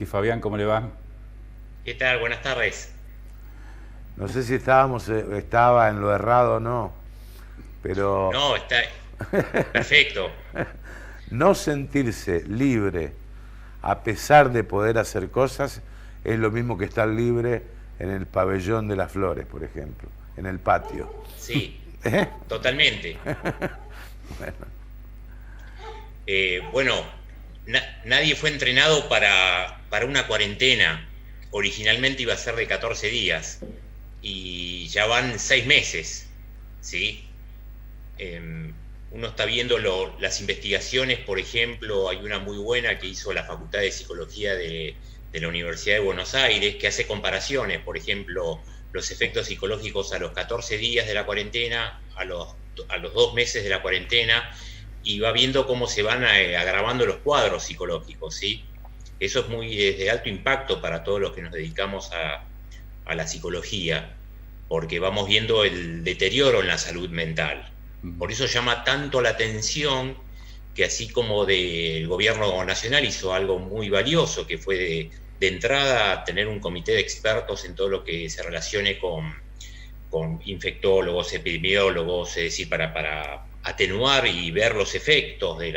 Y Fabián, ¿cómo le va? ¿Qué tal? Buenas tardes. No sé si estaba en lo errado o no, pero No, está perfecto. no sentirse libre a pesar de poder hacer cosas es lo mismo que estar libre en el pabellón de las flores, por ejemplo, en el patio. Sí, ¿Eh? totalmente. Bueno, nadie fue entrenado para una cuarentena. Originalmente iba a ser de 14 días y ya van 6 meses, ¿sí? Uno está viendo las investigaciones, por ejemplo, hay una muy buena que hizo la Facultad de Psicología de la Universidad de Buenos Aires, que hace comparaciones, por ejemplo, los efectos psicológicos a los 14 días de la cuarentena, a los 2 meses de la cuarentena, y va viendo cómo se van agravando los cuadros psicológicos, ¿sí? Eso es de alto impacto para todos los que nos dedicamos a la psicología, porque vamos viendo el deterioro en la salud mental. Por eso llama tanto la atención que así como el gobierno nacional hizo algo muy valioso, que fue de entrada tener un comité de expertos en todo lo que se relacione con infectólogos, epidemiólogos, es decir, para atenuar y ver los efectos del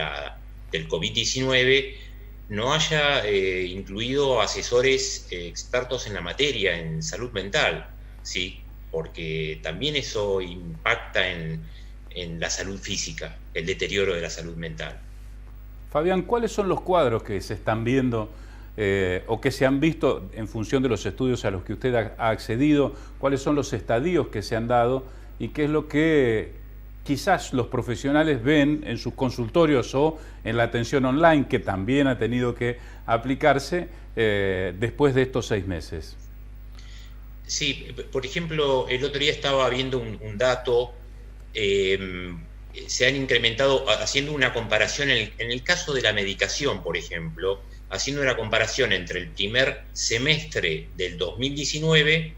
COVID-19, no haya incluido asesores expertos en la materia, en salud mental, ¿sí? Porque también eso impacta en la salud física, el deterioro de la salud mental. Fabián, ¿cuáles son los cuadros que se están viendo o que se han visto en función de los estudios a los que usted ha accedido? ¿Cuáles son los estadios que se han dado y qué es lo que quizás los profesionales ven en sus consultorios o en la atención online que también ha tenido que aplicarse después de estos 6 meses? Sí, por ejemplo, el otro día estaba viendo un dato, eh, se han incrementado, haciendo una comparación en el caso de la medicación, por ejemplo, haciendo una comparación entre el primer semestre del 2019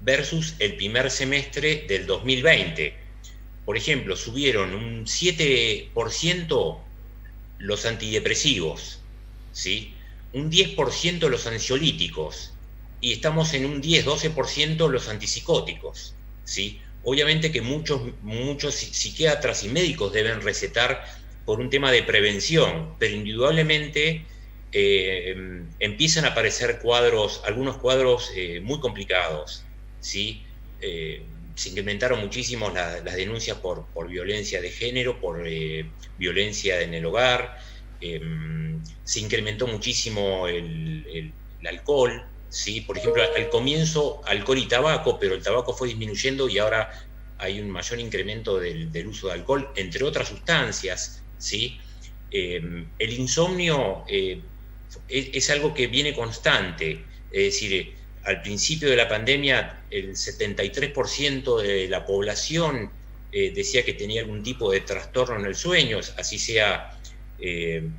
versus el primer semestre del 2020. Por ejemplo, subieron un 7% los antidepresivos, ¿sí? Un 10% los ansiolíticos, y estamos en un 10-12% los antipsicóticos, ¿sí? Obviamente que muchos psiquiatras y médicos deben recetar por un tema de prevención, pero indudablemente empiezan a aparecer algunos cuadros muy complicados, ¿sí? Se incrementaron muchísimo las denuncias por violencia de género, por violencia en el hogar, se incrementó muchísimo el alcohol, ¿sí? Por ejemplo, al comienzo alcohol y tabaco, pero el tabaco fue disminuyendo y ahora hay un mayor incremento del uso de alcohol, entre otras sustancias, ¿sí? El insomnio es algo que viene constante, es decir, al principio de la pandemia el 73% de la población decía que tenía algún tipo de trastorno en el sueño, así sea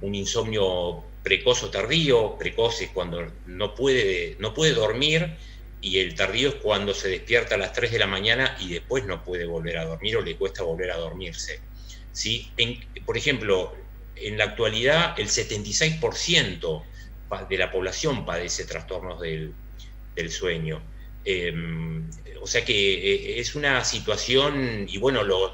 un insomnio precoz o tardío. Precoz es cuando no puede dormir, y el tardío es cuando se despierta a las 3 de la mañana y después no puede volver a dormir o le cuesta volver a dormirse, ¿sí? Por ejemplo, en la actualidad el 76% de la población padece trastornos del sueño. Eh, o sea que es una situación, y bueno, los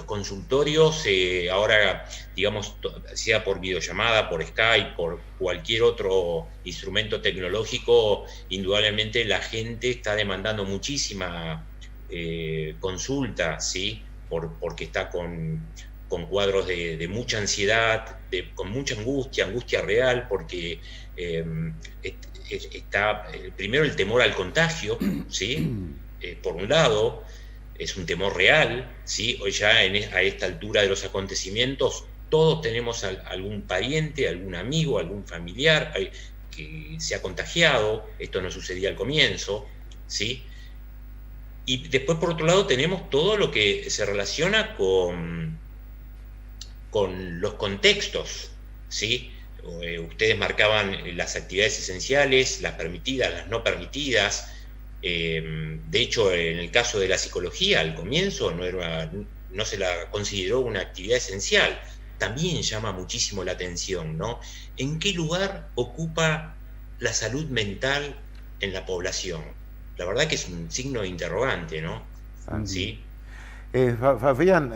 consultorios ahora, digamos, sea por videollamada, por Skype, por cualquier otro instrumento tecnológico, indudablemente la gente está demandando muchísima consulta, ¿sí? Porque está con cuadros de mucha ansiedad, con mucha angustia real, porque eh, está primero el temor al contagio, ¿sí? Por un lado, es un temor real, ¿sí? Hoy ya a esta altura de los acontecimientos, todos tenemos algún pariente, algún amigo, algún familiar que se ha contagiado. Esto no sucedía al comienzo, ¿sí? Y después, por otro lado, tenemos todo lo que se relaciona con los contextos, ¿sí? Ustedes marcaban las actividades esenciales, las permitidas, las no permitidas. De hecho, en el caso de la psicología, al comienzo no se la consideró una actividad esencial, también llama muchísimo la atención, ¿no? ¿En qué lugar ocupa la salud mental en la población? La verdad que es un signo de interrogante, ¿no? ¿Sí? Fabián,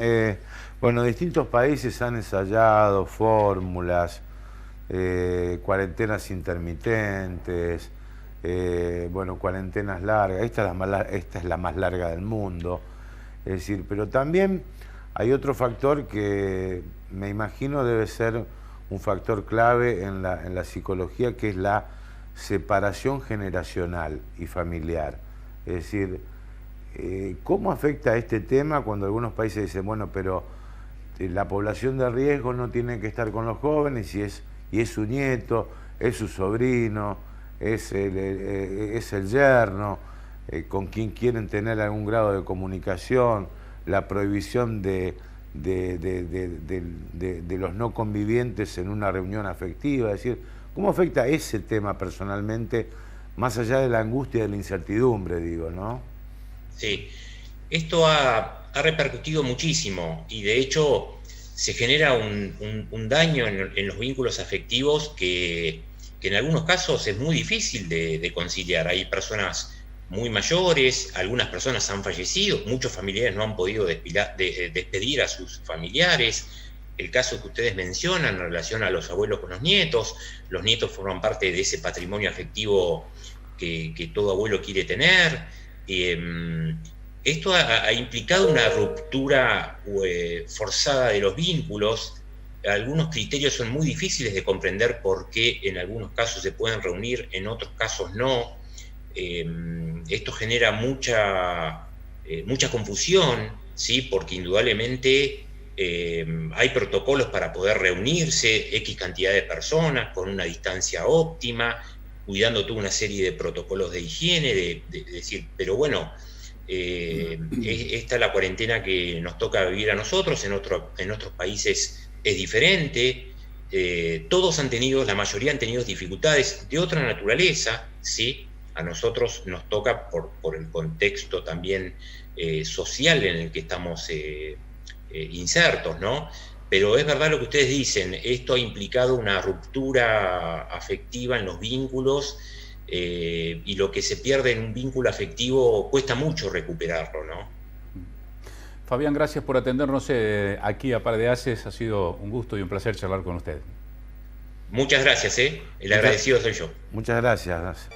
bueno, distintos países han ensayado fórmulas, cuarentenas intermitentes, bueno, cuarentenas largas. Esta es la más larga del mundo. Es decir, pero también hay otro factor que me imagino debe ser un factor clave en la psicología, que es la separación generacional y familiar. Es decir, ¿cómo afecta este tema cuando algunos países dicen, bueno, pero la población de riesgo no tiene que estar con los jóvenes y es su nieto, es su sobrino, es el yerno, con quien quieren tener algún grado de comunicación, la prohibición de los no convivientes en una reunión afectiva? Es decir, ¿cómo afecta ese tema personalmente, más allá de la angustia y de la incertidumbre, digo, ¿no? Sí, esto ha repercutido muchísimo y de hecho se genera un daño en los vínculos afectivos que en algunos casos es muy difícil de conciliar. Hay personas muy mayores, algunas personas han fallecido, muchos familiares no han podido despedir a sus familiares. El caso que ustedes mencionan en relación a los abuelos con los nietos forman parte de ese patrimonio afectivo que todo abuelo quiere tener. Esto ha implicado una ruptura forzada de los vínculos. Algunos criterios son muy difíciles de comprender por qué en algunos casos se pueden reunir, en otros casos no. Esto genera mucha confusión, ¿sí? Porque indudablemente hay protocolos para poder reunirse, X cantidad de personas, con una distancia óptima, cuidando toda una serie de protocolos de higiene, de decir, pero bueno, esta es la cuarentena que nos toca vivir a nosotros, en otros países es diferente. Todos la mayoría han tenido dificultades de otra naturaleza, ¿sí? A nosotros nos toca por el contexto también social en el que estamos insertos, ¿no? Pero es verdad lo que ustedes dicen, esto ha implicado una ruptura afectiva en los vínculos, y lo que se pierde en un vínculo afectivo cuesta mucho recuperarlo, ¿no? Fabián, gracias por atendernos aquí a Par de Haces. Ha sido un gusto y un placer charlar con usted. Muchas gracias, el agradecido soy yo. Muchas gracias.